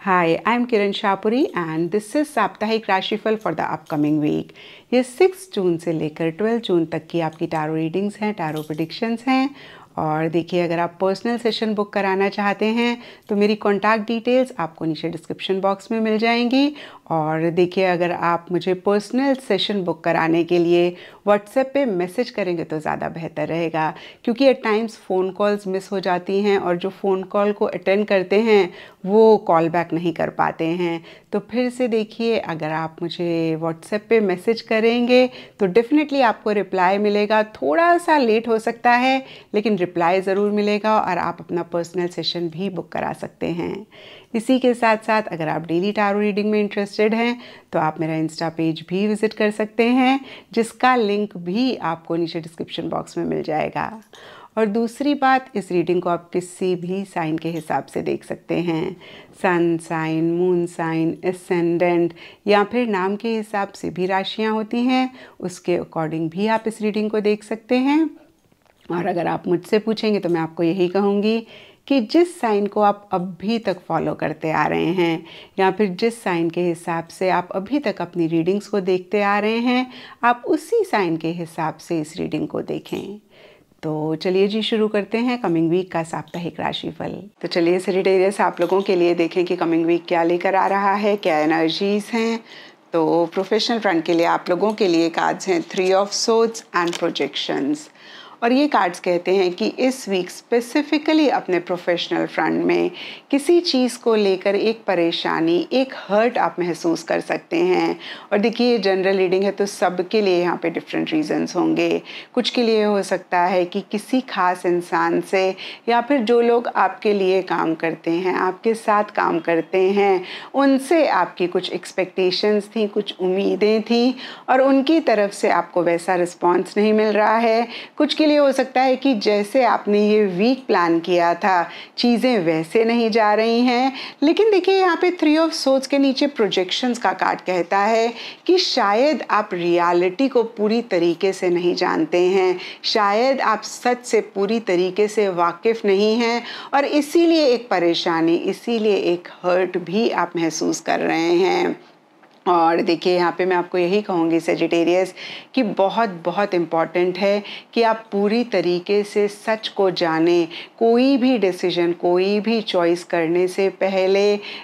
Hi, I'm Kiran Shapuri and this is साप्ताहिक राशिफल for the upcoming week. ये 6 जून से लेकर 12 जून तक की आपकी टैरो रीडिंग्स हैं, टैरो प्रेडिक्शंस हैं। और देखिए, अगर आप पर्सनल सेशन बुक कराना चाहते हैं तो मेरी कॉन्टैक्ट डिटेल्स आपको नीचे डिस्क्रिप्शन बॉक्स में मिल जाएंगी। और देखिए, अगर आप मुझे पर्सनल सेशन बुक कराने के लिए व्हाट्सएप पे मैसेज करेंगे तो ज़्यादा बेहतर रहेगा, क्योंकि at times phone calls miss हो जाती हैं और जो फ़ोन कॉल को अटेंड करते हैं वो कॉल बैक नहीं कर पाते हैं। तो फिर से देखिए, अगर आप मुझे व्हाट्सएप पे मैसेज करेंगे तो डेफिनेटली आपको रिप्लाई मिलेगा। थोड़ा सा लेट हो सकता है लेकिन रिप्लाई ज़रूर मिलेगा और आप अपना पर्सनल सेशन भी बुक करा सकते हैं। इसी के साथ साथ अगर आप डेली टैरो रीडिंग में इंटरेस्टेड हैं तो आप मेरा इंस्टा पेज भी विज़िट कर सकते हैं, जिसका लिंक भी आपको नीचे डिस्क्रिप्शन बॉक्स में मिल जाएगा। और दूसरी बात, इस रीडिंग को आप किसी भी साइन के हिसाब से देख सकते हैं। Sun sign, moon sign, ascendant या फिर नाम के हिसाब से भी राशियाँ होती हैं, उसके अकॉर्डिंग भी आप इस रीडिंग को देख सकते हैं। और अगर आप मुझसे पूछेंगे तो मैं आपको यही कहूँगी कि जिस साइन को आप अभी तक फॉलो करते आ रहे हैं या फिर जिस साइन के हिसाब से आप अभी तक अपनी रीडिंग्स को देखते आ रहे हैं, आप उसी साइन के हिसाब से इस रीडिंग को देखें। तो चलिए जी, शुरू करते हैं कमिंग वीक का साप्ताहिक राशिफल। तो चलिए सजिटेरियस, आप लोगों के लिए देखें कि कमिंग वीक क्या लेकर आ रहा है, क्या एनर्जीज हैं। तो प्रोफेशनल फ्रंट के लिए आप लोगों के लिए कार्ड्स हैं 3 ऑफ सोर्ड्स एंड प्रोजेक्शंस। और ये कार्ड्स कहते हैं कि इस वीक स्पेसिफिकली अपने प्रोफेशनल फ्रंट में किसी चीज़ को लेकर एक परेशानी, एक हर्ट आप महसूस कर सकते हैं। और देखिए, ये जनरल रीडिंग है तो सबके लिए यहाँ पे डिफरेंट रीजंस होंगे। कुछ के लिए हो सकता है कि किसी खास इंसान से या फिर जो लोग आपके लिए काम करते हैं, आपके साथ काम करते हैं, उनसे आपकी कुछ एक्सपेक्टेशंस थी, कुछ उम्मीदें थी और उनकी तरफ से आपको वैसा रिस्पॉन्स नहीं मिल रहा है। कुछ के लिए हो सकता है कि जैसे आपने ये वीक प्लान किया था, चीज़ें वैसे नहीं जा रही हैं। लेकिन देखिए, यहाँ पे 3 ऑफ सोर्ड्स के नीचे प्रोजेक्शंस का कार्ड कहता है कि शायद आप रियलिटी को पूरी तरीके से नहीं जानते हैं, शायद आप सच से पूरी तरीके से वाकिफ़ नहीं हैं और इसीलिए एक परेशानी, इसीलिए एक हर्ट भी आप महसूस कर रहे हैं। और देखिए, यहाँ पे मैं आपको यही कहूँगी सजिटेरियस कि बहुत बहुत इम्पॉर्टेंट है कि आप पूरी तरीके से सच को जानें। कोई भी डिसीजन, कोई भी चॉइस करने से पहले,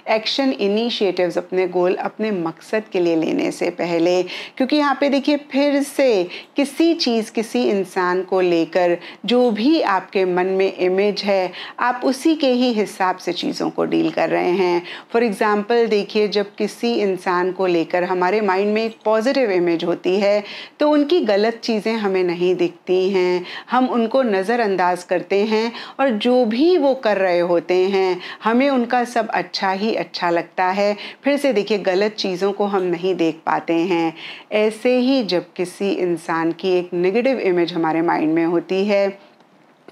एक्शन इनिशिएटिव्स अपने गोल, अपने मकसद के लिए लेने से पहले, क्योंकि यहाँ पे देखिए, फिर से किसी चीज़, किसी इंसान को लेकर जो भी आपके मन में इमेज है, आप उसी के ही हिसाब से चीज़ों को डील कर रहे हैं। फॉर एग्ज़ाम्पल देखिए, जब किसी इंसान को लेकर हमारे माइंड में एक पॉजिटिव इमेज होती है तो उनकी गलत चीज़ें हमें नहीं दिखती हैं, हम उनको नज़रअंदाज करते हैं और जो भी वो कर रहे होते हैं हमें उनका सब अच्छा ही अच्छा लगता है। फिर से देखिए, गलत चीज़ों को हम नहीं देख पाते हैं। ऐसे ही जब किसी इंसान की एक नेगेटिव इमेज हमारे माइंड में होती है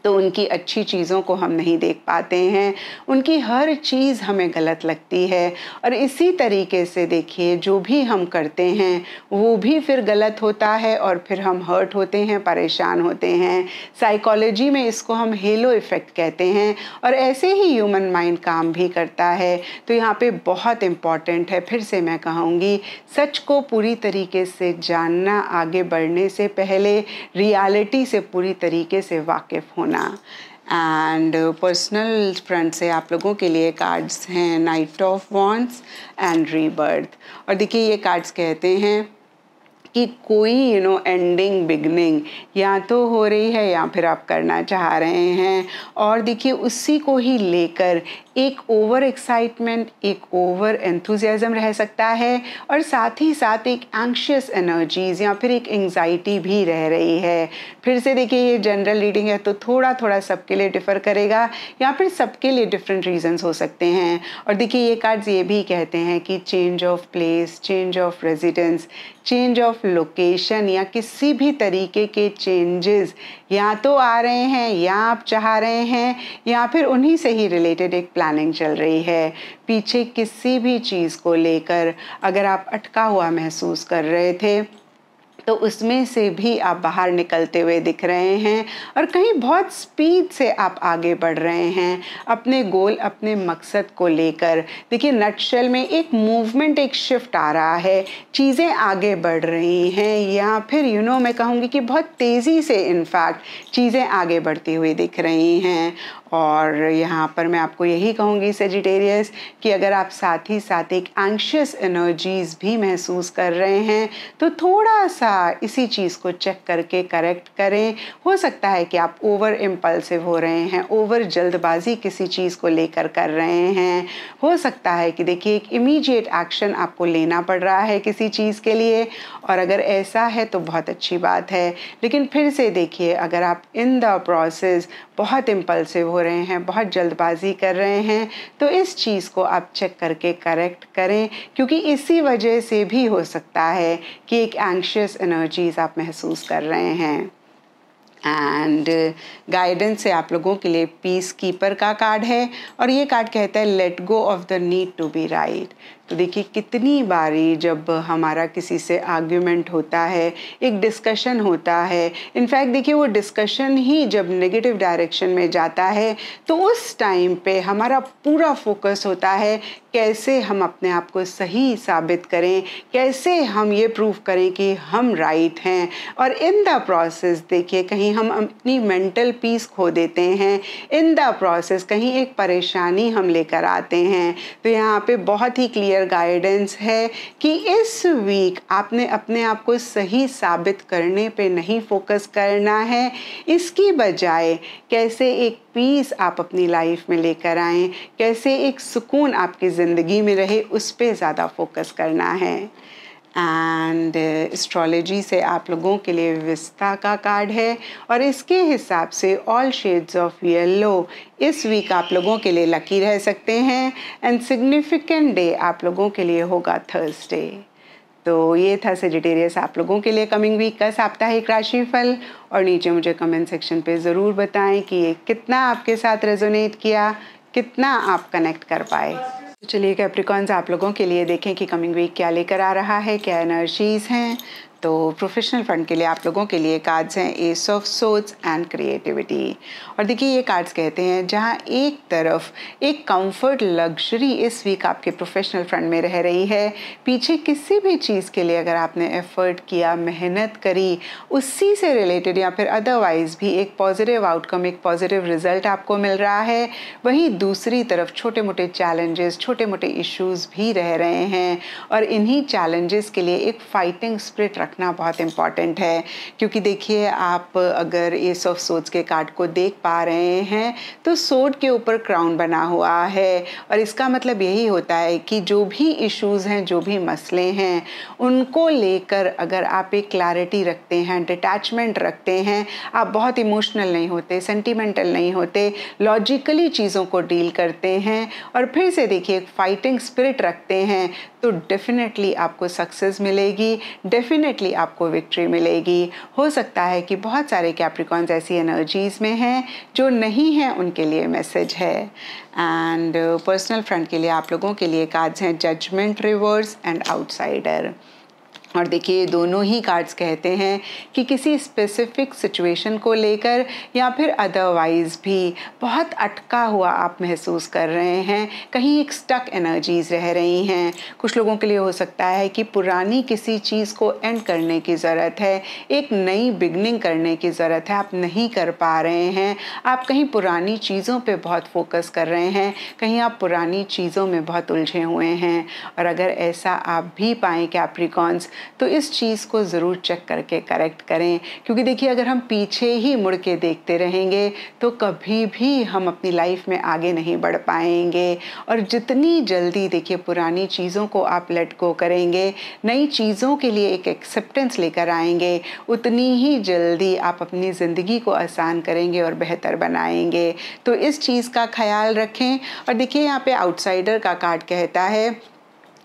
तो उनकी अच्छी चीज़ों को हम नहीं देख पाते हैं, उनकी हर चीज़ हमें गलत लगती है। और इसी तरीके से देखिए, जो भी हम करते हैं वो भी फिर गलत होता है और फिर हम हर्ट होते हैं, परेशान होते हैं। साइकोलॉजी में इसको हम हेलो इफ़ेक्ट कहते हैं और ऐसे ही ह्यूमन माइंड काम भी करता है। तो यहाँ पे बहुत इम्पॉर्टेंट है, फिर से मैं कहूँगी, सच को पूरी तरीके से जानना, आगे बढ़ने से पहले रियलिटी से पूरी तरीके से वाकिफ़ होना। एंड पर्सनल फ्रंट से आप लोगों के लिए कार्ड्स हैं night of wands and rebirth. और देखिए, ये कार्ड्स कहते हैं कि कोई एंडिंग बिगनिंग या तो हो रही है या फिर आप करना चाह रहे हैं। और देखिए, उसी को ही लेकर एक ओवर एक्साइटमेंट, एक ओवर एंथुजियाज्म रह सकता है और साथ ही साथ एक एंग्शियस एनर्जीज या फिर एक एंग्जाइटी भी रह रही है। फिर से देखिए, ये जनरल रीडिंग है तो थोड़ा थोड़ा सबके लिए डिफ़र करेगा या फिर सबके लिए डिफरेंट रीजंस हो सकते हैं। और देखिए, ये कार्ड्स ये भी कहते हैं कि change of place, change of residence, change of location या किसी भी तरीके के चेंजेस या तो आ रहे हैं या आप चाह रहे हैं या फिर उन्हीं से ही रिलेटेड एक प्लानिंग चल रही है। पीछे किसी भी चीज़ को लेकर अगर आप अटका हुआ महसूस कर रहे थे तो उसमें से भी आप बाहर निकलते हुए दिख रहे हैं और कहीं बहुत स्पीड से आप आगे बढ़ रहे हैं अपने गोल, अपने मकसद को लेकर। देखिए नटशेल में एक मूवमेंट, एक शिफ्ट आ रहा है, चीज़ें आगे बढ़ रही हैं, या फिर मैं कहूँगी कि बहुत तेज़ी से इनफैक्ट चीज़ें आगे बढ़ती हुई दिख रही हैं। और यहाँ पर मैं आपको यही कहूँगी सेजिटेरियस कि अगर आप साथ ही साथ एक एंग्शियस एनर्जीज भी महसूस कर रहे हैं तो थोड़ा सा इसी चीज़ को चेक करके करेक्ट करें। हो सकता है कि आप ओवर इम्पल्सिव हो रहे हैं, ओवर जल्दबाजी किसी चीज़ को लेकर कर रहे हैं। हो सकता है कि देखिए एक इमीडिएट एक्शन आपको लेना पड़ रहा है किसी चीज़ के लिए, और अगर ऐसा है तो बहुत अच्छी बात है। लेकिन फिर से देखिए अगर आप इन द प्रोसेस बहुत इम्पल्सिव हो रहे हैं, बहुत जल्दबाजी कर रहे हैं, तो इस चीज़ को आप चेक करके करेक्ट करें, क्योंकि इसी वजह से भी हो सकता है कि एक एंग्शियस एनर्जीज आप महसूस कर रहे हैं। एंड गाइडेंस से आप लोगों के लिए पीस कीपर का कार्ड है और ये कार्ड कहता है let go of the need to be right. तो देखिए कितनी बारी जब हमारा किसी से आर्ग्यूमेंट होता है, एक डिस्कशन होता है, इनफैक्ट देखिए वो डिस्कशन ही जब नेगेटिव डायरेक्शन में जाता है तो उस टाइम पे हमारा पूरा फोकस होता है कैसे हम अपने आप को सही साबित करें, कैसे हम ये प्रूव करें कि हम राइट हैं। और इन द प्रोसेस देखिए कहीं हम अपनी मेंटल पीस खो देते हैं, इन द प्रोसेस कहीं एक परेशानी हम लेकर आते हैं। तो यहाँ पे बहुत ही क्लियर गाइडेंस है कि इस वीक आपने अपने आप को सही साबित करने पे नहीं फोकस करना है, इसकी बजाय कैसे एक पीस आप अपनी लाइफ में लेकर आएं, कैसे एक सुकून आपकी ज़िंदगी में रहे, उस पे ज़्यादा फोकस करना है। एंड एस्ट्रोलॉजी से आप लोगों के लिए विस्ता का कार्ड है और इसके हिसाब से ऑल शेड्स ऑफ येलो इस वीक आप लोगों के लिए लकी रह सकते हैं। एंड सिग्निफिकेंट डे आप लोगों के लिए होगा थर्सडे। तो ये था सेजिटेरियस आप लोगों के लिए कमिंग वीक का साप्ताहिक राशिफल, और नीचे मुझे कमेंट सेक्शन पे ज़रूर बताएं कि ये कितना आपके साथ रेजोनेट किया, कितना आप कनेक्ट कर पाए। तो चलिए कैप्रिकॉन्स आप लोगों के लिए देखें कि कमिंग वीक क्या लेकर आ रहा है, क्या एनर्जीज हैं। तो प्रोफेशनल फ्रंट के लिए आप लोगों के लिए कार्ड्स हैं S of swords and creativity. और देखिए ये कार्ड्स कहते हैं जहां एक तरफ एक कंफर्ट लग्जरी इस वीक आपके प्रोफेशनल फ्रंट में रह रही है, पीछे किसी भी चीज़ के लिए अगर आपने एफर्ट किया, मेहनत करी, उसी से रिलेटेड या फिर अदरवाइज भी एक पॉजिटिव आउटकम, एक पॉजिटिव रिजल्ट आपको मिल रहा है। वहीं दूसरी तरफ छोटे मोटे चैलेंजेस, छोटे मोटे इश्यूज भी रह रहे हैं, और इन्हीं चैलेंजेस के लिए एक फाइटिंग स्पिरिट रखना बहुत इम्पॉर्टेंट है। क्योंकि देखिए आप अगर एस ऑफ सोर्ड्स के कार्ड को देख पा रहे हैं तो सोर्ड के ऊपर क्राउन बना हुआ है, और इसका मतलब यही होता है कि जो भी इश्यूज हैं, जो भी मसले हैं, उनको लेकर अगर आप एक क्लैरिटी रखते हैं, डिटैचमेंट रखते हैं, आप बहुत इमोशनल नहीं होते, सेंटिमेंटल नहीं होते, लॉजिकली चीज़ों को डील करते हैं, और फिर से देखिए एक फाइटिंग स्पिरिट रखते हैं, तो डेफिनेटली आपको सक्सेस मिलेगी, डेफिनेटली आपको विक्ट्री मिलेगी। हो सकता है कि बहुत सारे कैप्रिकॉन्स ऐसी एनर्जीज में हैं, जो नहीं हैं उनके लिए मैसेज है। एंड पर्सनल फ्रंट के लिए आप लोगों के लिए कार्ड्स हैं जजमेंट, रिवर्स एंड आउटसाइडर। और देखिए दोनों ही कार्ड्स कहते हैं कि किसी स्पेसिफिक सिचुएशन को लेकर या फिर अदरवाइज भी बहुत अटका हुआ आप महसूस कर रहे हैं, कहीं एक स्टक एनर्जीज रह रही हैं। कुछ लोगों के लिए हो सकता है कि पुरानी किसी चीज़ को एंड करने की ज़रूरत है, एक नई बिगनिंग करने की ज़रूरत है, आप नहीं कर पा रहे हैं, आप कहीं पुरानी चीज़ों पे बहुत फोकस कर रहे हैं, कहीं आप पुरानी चीज़ों में बहुत उलझे हुए हैं। और अगर ऐसा आप भी पाएँ कैप्रिकॉन्स, तो इस चीज़ को ज़रूर चेक करके करेक्ट करें। क्योंकि देखिए अगर हम पीछे ही मुड़ के देखते रहेंगे तो कभी भी हम अपनी लाइफ में आगे नहीं बढ़ पाएंगे। और जितनी जल्दी देखिए पुरानी चीज़ों को आप लेट गो करेंगे, नई चीज़ों के लिए एक एक्सेप्टेंस लेकर आएंगे, उतनी ही जल्दी आप अपनी ज़िंदगी को आसान करेंगे और बेहतर बनाएंगे। तो इस चीज़ का ख्याल रखें। और देखिए यहाँ पे आउटसाइडर का कार्ड कहता है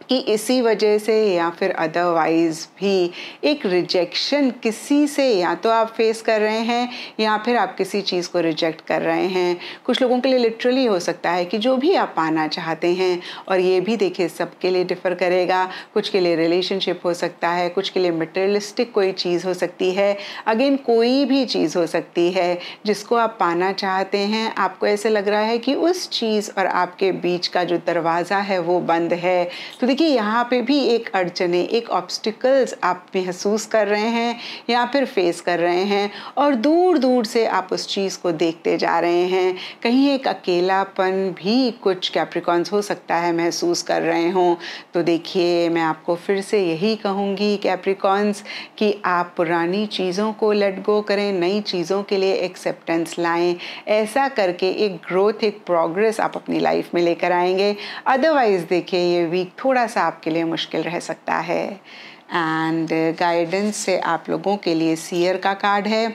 कि इसी वजह से या फिर अदरवाइज़ भी एक रिजेक्शन किसी से या तो आप फेस कर रहे हैं या फिर आप किसी चीज़ को रिजेक्ट कर रहे हैं। कुछ लोगों के लिए लिटरली हो सकता है कि जो भी आप पाना चाहते हैं, और ये भी देखिए सबके लिए डिफ़र करेगा, कुछ के लिए रिलेशनशिप हो सकता है, कुछ के लिए मटेरियलिस्टिक कोई चीज़ हो सकती है, अगेन कोई भी चीज़ हो सकती है जिसको आप पाना चाहते हैं। आपको ऐसे लग रहा है कि उस चीज़ और आपके बीच का जो दरवाज़ा है वो बंद है। तो देखिए यहाँ पे भी एक अड़चने, एक ऑब्स्टिकल्स आप महसूस कर रहे हैं या फिर फेस कर रहे हैं, और दूर दूर से आप उस चीज़ को देखते जा रहे हैं। कहीं एक अकेलापन भी कुछ कैप्रिकॉन्स हो सकता है महसूस कर रहे हों। तो देखिए मैं आपको फिर से यही कहूँगी कैप्रिकॉन्स कि आप पुरानी चीज़ों को लेट गो करें, नई चीज़ों के लिए एक्सेप्टेंस लाएं। ऐसा करके एक ग्रोथ, एक प्रोग्रेस आप अपनी लाइफ में लेकर आएंगे। अदरवाइज़ देखिए ये वीक थोड़ा सा आपके लिए मुश्किल रह सकता है। एंड गाइडेंस से आप लोगों के लिए सीयर का कार्ड है,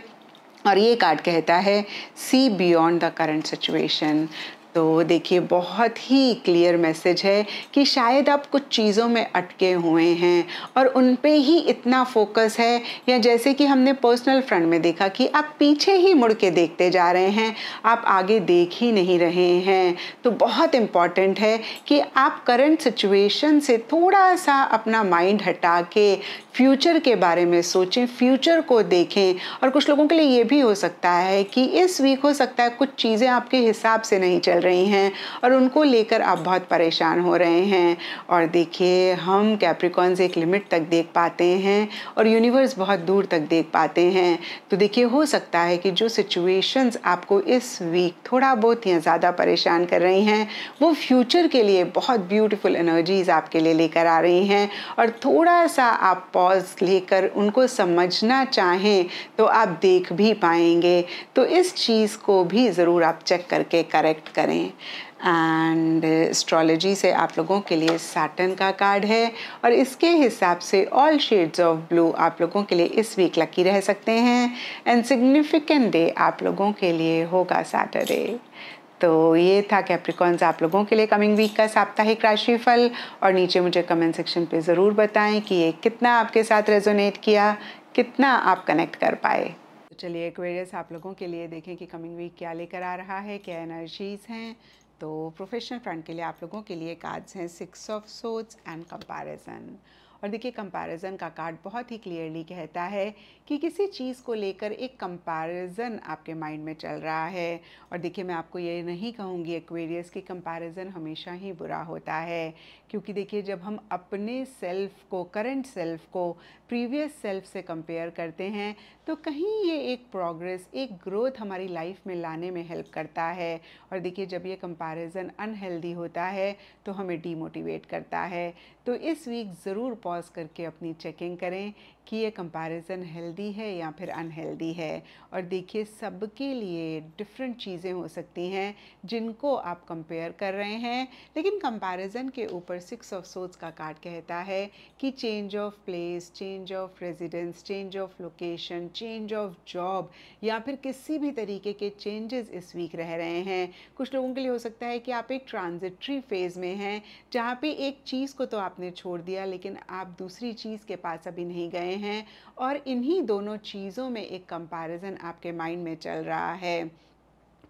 और ये कार्ड कहता है see beyond the current situation. तो देखिए बहुत ही क्लियर मैसेज है कि शायद आप कुछ चीज़ों में अटके हुए हैं और उन पे ही इतना फोकस है, या जैसे कि हमने पर्सनल फ्रंट में देखा कि आप पीछे ही मुड़ के देखते जा रहे हैं, आप आगे देख ही नहीं रहे हैं। तो बहुत इम्पॉर्टेंट है कि आप करंट सिचुएशन से थोड़ा सा अपना माइंड हटा के फ्यूचर के बारे में सोचें, फ्यूचर को देखें। और कुछ लोगों के लिए ये भी हो सकता है कि इस वीक हो सकता है कुछ चीज़ें आपके हिसाब से नहीं चल रही हैं और उनको लेकर आप बहुत परेशान हो रहे हैं। और देखिए हम कैप्रिकॉन्स एक लिमिट तक देख पाते हैं और यूनिवर्स बहुत दूर तक देख पाते हैं। तो देखिए हो सकता है कि जो सिचुएशंस आपको इस वीक थोड़ा बहुत या ज़्यादा परेशान कर रही हैं, वो फ्यूचर के लिए बहुत ब्यूटीफुल एनर्जीज आपके लिए लेकर आ रही हैं। और थोड़ा सा आप पॉज लेकर उनको समझना चाहें तो आप देख भी पाएंगे। तो इस चीज़ को भी ज़रूर आप चेक करके करेक्ट करें। एंड एस्ट्रोलॉजी से आप लोगों के लिए सैटर्न का कार्ड है, और इसके हिसाब से ऑल शेड्स ऑफ ब्लू आप लोगों के लिए इस वीक लकी रह सकते हैं। एंड सिग्निफिकेंट डे आप लोगों के लिए होगा सैटरडे। तो ये था कैप्रिकॉन्स आप लोगों के लिए कमिंग वीक का साप्ताहिक राशिफल। और नीचे मुझे कमेंट सेक्शन पे ज़रूर बताएं कि ये कितना आपके साथ रेजोनेट किया, कितना आप कनेक्ट कर पाए। तो चलिए एक्वेरियस आप लोगों के लिए देखें कि कमिंग वीक क्या लेकर आ रहा है, क्या एनर्जीज़ हैं। तो प्रोफेशनल फ्रंट के लिए आप लोगों के लिए कार्ड्स हैं 6 ऑफ सोर्ड्स एंड कंपैरिजन। और देखिए कंपैरिजन का कार्ड बहुत ही क्लियरली कहता है कि किसी चीज़ को लेकर एक कंपैरिजन आपके माइंड में चल रहा है। और देखिए मैं आपको ये नहीं कहूँगी एक्वेरियस कि कंपैरिजन हमेशा ही बुरा होता है, क्योंकि देखिए जब हम अपने सेल्फ को, करंट सेल्फ को प्रीवियस सेल्फ से कंपेयर करते हैं तो कहीं ये एक प्रोग्रेस, एक ग्रोथ हमारी लाइफ में लाने में हेल्प करता है। और देखिए जब ये कंपैरिजन अनहेल्दी होता है तो हमें डीमोटिवेट करता है। तो इस वीक ज़रूर पॉज करके अपनी चेकिंग करें कि ये कंपैरिजन हेल्दी है या फिर अनहेल्दी है। और देखिए सबके लिए डिफरेंट चीज़ें हो सकती हैं जिनको आप कंपेयर कर रहे हैं, लेकिन कंपैरिजन के ऊपर 6 ऑफ सोर्ड्स का कार्ड कहता है कि change of place, change of residence, change of location, change of job, या फिर किसी भी तरीके के चेंजेस इस वीक रह रहे हैं। कुछ लोगों के लिए हो सकता है कि आप एक ट्रांजिटरी फेज़ में हैं, जहाँ पे एक चीज़ को तो आपने छोड़ दिया लेकिन आप दूसरी चीज़ के पास अभी नहीं गए हैं, और इन्हीं दोनों चीज़ों में एक कंपैरिजन आपके माइंड में चल रहा है।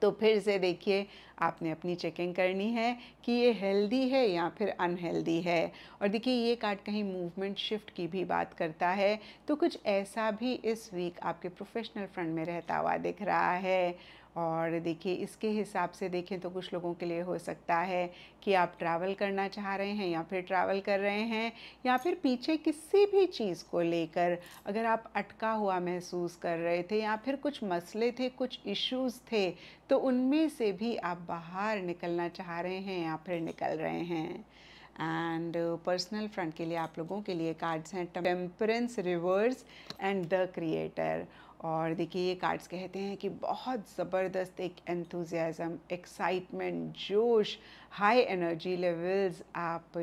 तो फिर से देखिए आपने अपनी चेकिंग करनी है कि ये हेल्दी है या फिर अनहेल्दी है। और देखिए ये कार्ड कहीं मूवमेंट शिफ्ट की भी बात करता है, तो कुछ ऐसा भी इस वीक आपके प्रोफेशनल फ्रंट में रहता हुआ दिख रहा है। और देखिए इसके हिसाब से देखें तो कुछ लोगों के लिए हो सकता है कि आप ट्रैवल करना चाह रहे हैं या फिर ट्रैवल कर रहे हैं, या फिर पीछे किसी भी चीज़ को लेकर अगर आप अटका हुआ महसूस कर रहे थे या फिर कुछ मसले थे, कुछ इश्यूज़ थे, तो उनमें से भी आप बाहर निकलना चाह रहे हैं या फिर निकल रहे हैं। एंड पर्सनल फ्रंट के लिए आप लोगों के लिए कार्ड्स हैं temperance, reverse and the creator. और देखिए ये कार्ड्स कहते हैं कि बहुत ज़बरदस्त एक एंथुजियाज़म, एक्साइटमेंट, जोश हाई एनर्जी लेवल्स आप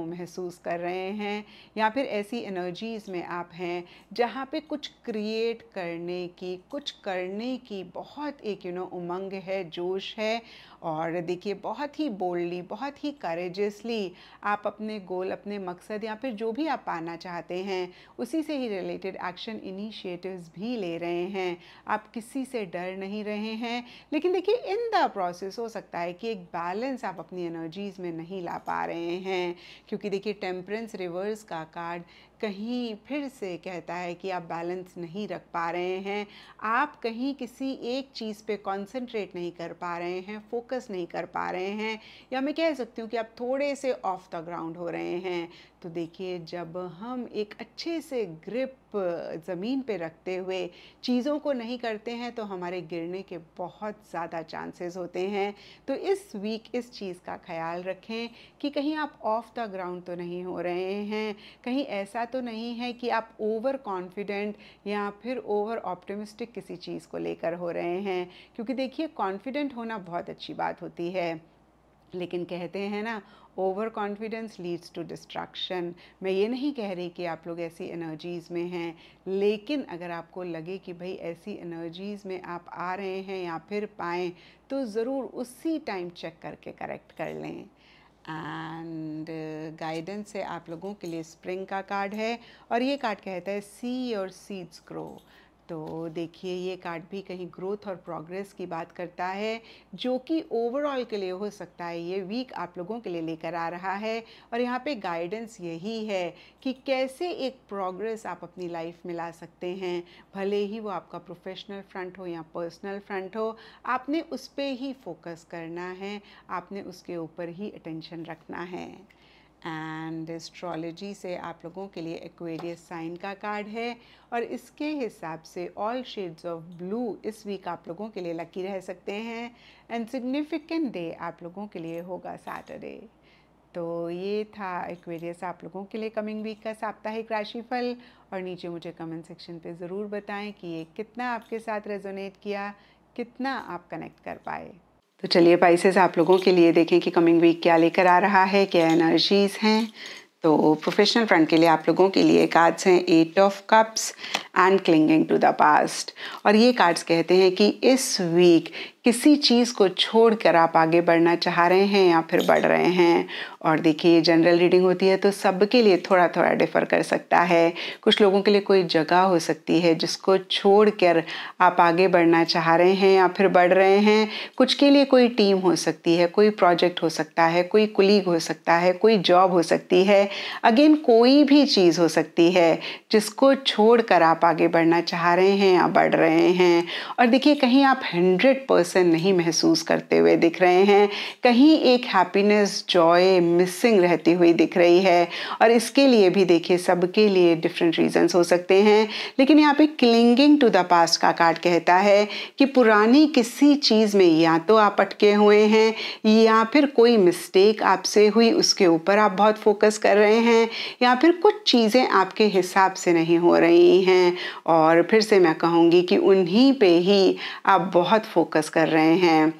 महसूस कर रहे हैं, या फिर ऐसी एनर्जीज़ में आप हैं जहाँ पे कुछ क्रिएट करने की, कुछ करने की बहुत एक उमंग है, जोश है। और देखिए बहुत ही बोल्डली, बहुत ही करेजियसली आप अपने गोल, अपने मकसद या फिर जो भी आप पाना चाहते हैं उसी से ही रिलेटेड एक्शन इनिशिएटिव्स भी ले रहे हैं। आप किसी से डर नहीं रहे हैं, लेकिन देखिए इन द प्रोसेस हो सकता है कि एक बैलेंस आप अपनी एनर्जीज़ में नहीं ला पा रहे हैं, क्योंकि देखिए टेम्परेंस रिवर्स का कार्ड कहीं फिर से कहता है कि आप बैलेंस नहीं रख पा रहे हैं, आप कहीं किसी एक चीज़ पे कंसंट्रेट नहीं कर पा रहे हैं, फोकस नहीं कर पा रहे हैं, या मैं कह सकती हूँ कि आप थोड़े से ऑफ द ग्राउंड हो रहे हैं। तो देखिए जब हम एक अच्छे से ग्रिप ज़मीन पे रखते हुए चीज़ों को नहीं करते हैं तो हमारे गिरने के बहुत ज़्यादा चांसेस होते हैं। तो इस वीक इस चीज़ का ख्याल रखें कि कहीं आप ऑफ द ग्राउंड तो नहीं हो रहे हैं, कहीं ऐसा तो नहीं है कि आप ओवर कॉन्फिडेंट या फिर ओवर ऑप्टिमिस्टिक किसी चीज़ को लेकर हो रहे हैं। क्योंकि देखिए कॉन्फिडेंट होना बहुत अच्छी बात होती है, लेकिन कहते हैं ना, overconfidence leads to distraction. मैं ये नहीं कह रही कि आप लोग ऐसी एनर्जीज़ में हैं, लेकिन अगर आपको लगे कि भाई ऐसी एनर्जीज़ में आप आ रहे हैं या फिर पाएँ, तो ज़रूर उसी टाइम चेक करके करेक्ट कर लें। एंड गाइडेंस है आप लोगों के लिए, स्प्रिंग का कार्ड है और ये कार्ड कहता है सी योर सीड्स ग्रो। तो देखिए ये कार्ड भी कहीं ग्रोथ और प्रोग्रेस की बात करता है, जो कि ओवरऑल के लिए हो सकता है ये वीक आप लोगों के लिए लेकर आ रहा है। और यहाँ पे गाइडेंस यही है कि कैसे एक प्रोग्रेस आप अपनी लाइफ में ला सकते हैं, भले ही वो आपका प्रोफेशनल फ्रंट हो या पर्सनल फ्रंट हो, आपने उस पर ही फोकस करना है, आपने उसके ऊपर ही अटेंशन रखना है। एंड एस्ट्रोलॉजी से आप लोगों के लिए एक्वेरियस साइन का कार्ड है और इसके हिसाब से ऑल शेड्स ऑफ ब्लू इस वीक आप लोगों के लिए लकी रह सकते हैं। एंड सिग्निफिकेंट डे आप लोगों के लिए होगा सैटरडे। तो ये था एक्वेरियस आप लोगों के लिए कमिंग वीक का साप्ताहिक राशिफल। और नीचे मुझे कमेंट सेक्शन पे ज़रूर बताएं कि ये कितना आपके साथ रेजोनेट किया, कितना आप कनेक्ट कर पाए। तो चलिए पाइसेस आप लोगों के लिए देखें कि कमिंग वीक क्या लेकर आ रहा है, क्या एनर्जीज़ हैं। तो प्रोफेशनल फ्रंट के लिए आप लोगों के लिए कार्ड्स हैं 8 of cups and clinging to the past. और ये कार्ड्स कहते हैं कि इस वीक किसी चीज़ को छोड़कर आप आगे बढ़ना चाह रहे हैं या फिर बढ़ रहे हैं। और देखिए जनरल रीडिंग होती है तो सबके लिए थोड़ा थोड़ा डिफ़र कर सकता है। कुछ लोगों के लिए कोई जगह हो सकती है जिसको छोड़कर आप आगे बढ़ना चाह रहे हैं या फिर बढ़ रहे हैं। कुछ के लिए कोई टीम हो सकती है, कोई प्रोजेक्ट हो सकता है, कोई कुलीग हो सकता है, कोई जॉब हो सकती है। अगेन कोई भी चीज़ हो सकती है जिसको छोड़कर आप आगे बढ़ना चाह रहे हैं या बढ़ रहे हैं। और देखिए कहीं आप 100% नहीं महसूस करते हुए दिख रहे हैं, कहीं एक हैप्पीनेस, जॉय मिसिंग रहती हुई दिख रही है। और इसके लिए भी देखिए सबके लिए डिफरेंट रीजंस हो सकते हैं, लेकिन यहाँ पे क्लिंगिंग टू द पास्ट का कार्ड कहता है कि पुरानी किसी चीज़ में या तो आप अटके हुए हैं या फिर कोई मिस्टेक आपसे हुई उसके ऊपर आप बहुत फोकस कर रहे हैं, या फिर कुछ चीज़ें आपके हिसाब से नहीं हो रही हैं और फिर से मैं कहूँगी कि उन्हीं पे ही आप बहुत फोकस कर रहे हैं।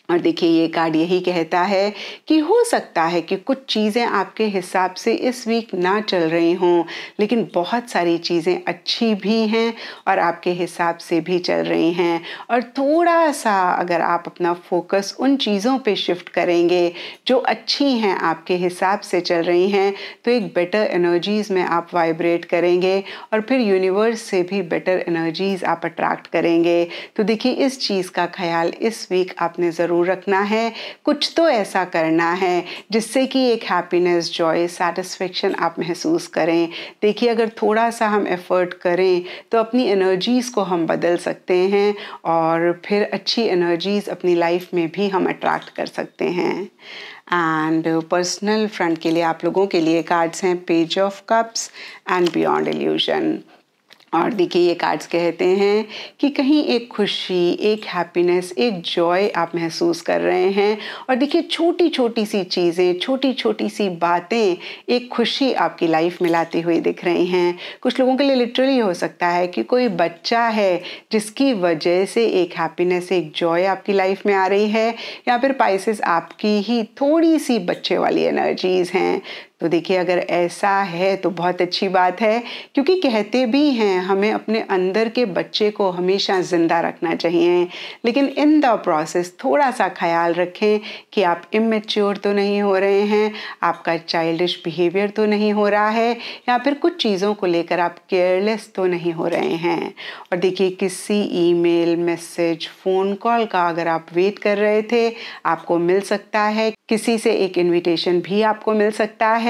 और देखिए ये कार्ड यही कहता है कि हो सकता है कि कुछ चीज़ें आपके हिसाब से इस वीक ना चल रही हों, लेकिन बहुत सारी चीज़ें अच्छी भी हैं और आपके हिसाब से भी चल रही हैं। और थोड़ा सा अगर आप अपना फोकस उन चीज़ों पे शिफ्ट करेंगे जो अच्छी हैं, आपके हिसाब से चल रही हैं, तो एक बेटर एनर्जीज़ में आप वाइब्रेट करेंगे और फिर यूनिवर्स से भी बेटर एनर्जीज़ आप अट्रैक्ट करेंगे। तो देखिए इस चीज़ का ख्याल इस वीक आपने ज़रूर रखना है। कुछ तो ऐसा करना है जिससे कि एक हैप्पीनेस, जॉय, सैटिस्फैक्शन आप महसूस करें। देखिए अगर थोड़ा सा हम एफर्ट करें तो अपनी एनर्जीज़ को हम बदल सकते हैं और फिर अच्छी एनर्जीज़ अपनी लाइफ में भी हम अट्रैक्ट कर सकते हैं। एंड पर्सनल फ्रंट के लिए आप लोगों के लिए कार्ड्स हैं page of cups and beyond illusion. और देखिए ये कार्ड्स कहते हैं कि कहीं एक खुशी, एक हैप्पीनेस, एक जॉय आप महसूस कर रहे हैं। और देखिए छोटी छोटी सी चीज़ें, छोटी छोटी सी बातें एक खुशी आपकी लाइफ में लाती हुई दिख रही हैं। कुछ लोगों के लिए लिटरली हो सकता है कि कोई बच्चा है जिसकी वजह से एक हैप्पीनेस, एक जॉय आपकी लाइफ में आ रही है, या फिर पाइसेस आपकी ही थोड़ी सी बच्चे वाली एनर्जीज हैं। तो देखिए अगर ऐसा है तो बहुत अच्छी बात है, क्योंकि कहते भी हैं हमें अपने अंदर के बच्चे को हमेशा ज़िंदा रखना चाहिए, लेकिन इन द प्रोसेस थोड़ा सा ख्याल रखें कि आप इमेच्योर तो नहीं हो रहे हैं, आपका चाइल्डिश बिहेवियर तो नहीं हो रहा है, या फिर कुछ चीज़ों को लेकर आप केयरलेस तो नहीं हो रहे हैं। और देखिए किसी ईमेल, मैसेज, फ़ोन कॉल का अगर आप वेट कर रहे थे, आपको मिल सकता है। किसी से एक इनविटेशन भी आपको मिल सकता है,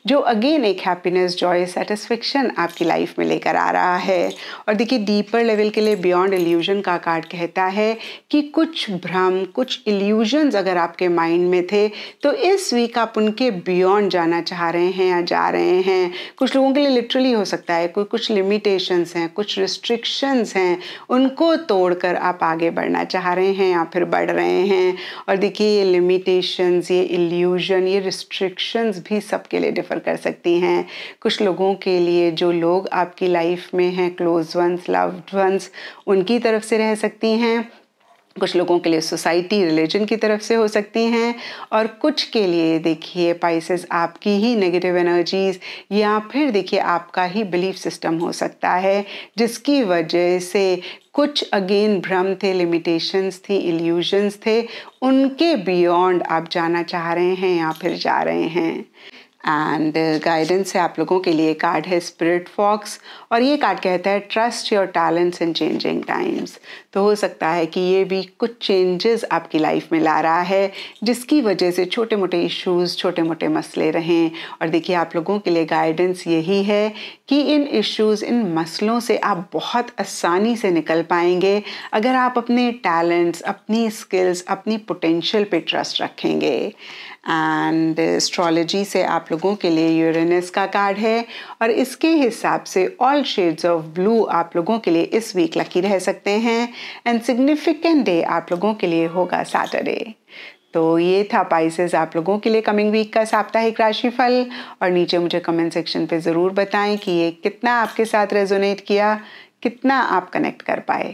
जो अगेन एक हैप्पीनेस, जॉय, सेटिस्फेक्शन आपकी लाइफ में लेकर आ रहा है। और देखिए डीपर लेवल के लिए बियॉन्ड इल्यूजन का कार्ड कहता है कि कुछ भ्रम, कुछ इल्यूजन्स अगर आपके माइंड में थे, तो इस वीक आप उनके बियॉन्ड जाना चाह रहे हैं या जा रहे हैं। कुछ लोगों के लिए लिटरली हो सकता है कोई कुछ लिमिटेशंस हैं, कुछ रिस्ट्रिक्शंस हैं, उनको तोड़कर आप आगे बढ़ना चाह रहे हैं या फिर बढ़ रहे हैं। और देखिए ये लिमिटेशंस, ये इल्यूजन, ये रिस्ट्रिक्शंस भी सबके लिए डिफर कर सकती हैं। कुछ लोगों के लिए जो लोग आपकी लाइफ में हैं, क्लोज वंस, लव्ड वंस, उनकी तरफ से रह सकती हैं। कुछ लोगों के लिए सोसाइटी, रिलीजन की तरफ से हो सकती हैं, और कुछ के लिए देखिए पाइसेस आपकी ही नेगेटिव एनर्जीज, या फिर देखिए आपका ही बिलीफ सिस्टम हो सकता है, जिसकी वजह से कुछ अगेन भ्रम थे, लिमिटेशंस थी, इल्यूजन्स थे, उनके बियॉन्ड आप जाना चाह रहे हैं या फिर जा रहे हैं। एंड गाइडेंस है आप लोगों के लिए, कार्ड है स्पिरिट फॉक्स, और ये कार्ड कहता है trust your talents in changing times. तो हो सकता है कि ये भी कुछ चेंजेस आपकी लाइफ में ला रहा है, जिसकी वजह से छोटे मोटे इश्यूज, छोटे मोटे मसले रहें। और देखिए आप लोगों के लिए गाइडेंस यही है कि इन इश्यूज, इन मसलों से आप बहुत आसानी से निकल पाएंगे अगर आप अपने टैलेंट्स, अपनी स्किल्स, अपनी पोटेंशियल पे ट्रस्ट रखेंगे। एंड एस्ट्रोलॉजी से आप लोगों के लिए यूरेनस का कार्ड है, और इसके हिसाब से ऑल शेड्स ऑफ ब्लू आप लोगों के लिए इस वीक लकी रह सकते हैं। एंड सिग्निफिकेंट डे आप लोगों के लिए होगा सैटरडे। तो ये था पाइसेस आप लोगों के लिए कमिंग वीक का साप्ताहिक राशिफल। और नीचे मुझे कमेंट सेक्शन पे ज़रूर बताएं कि ये कितना आपके साथ रेजोनेट किया, कितना आप कनेक्ट कर पाए।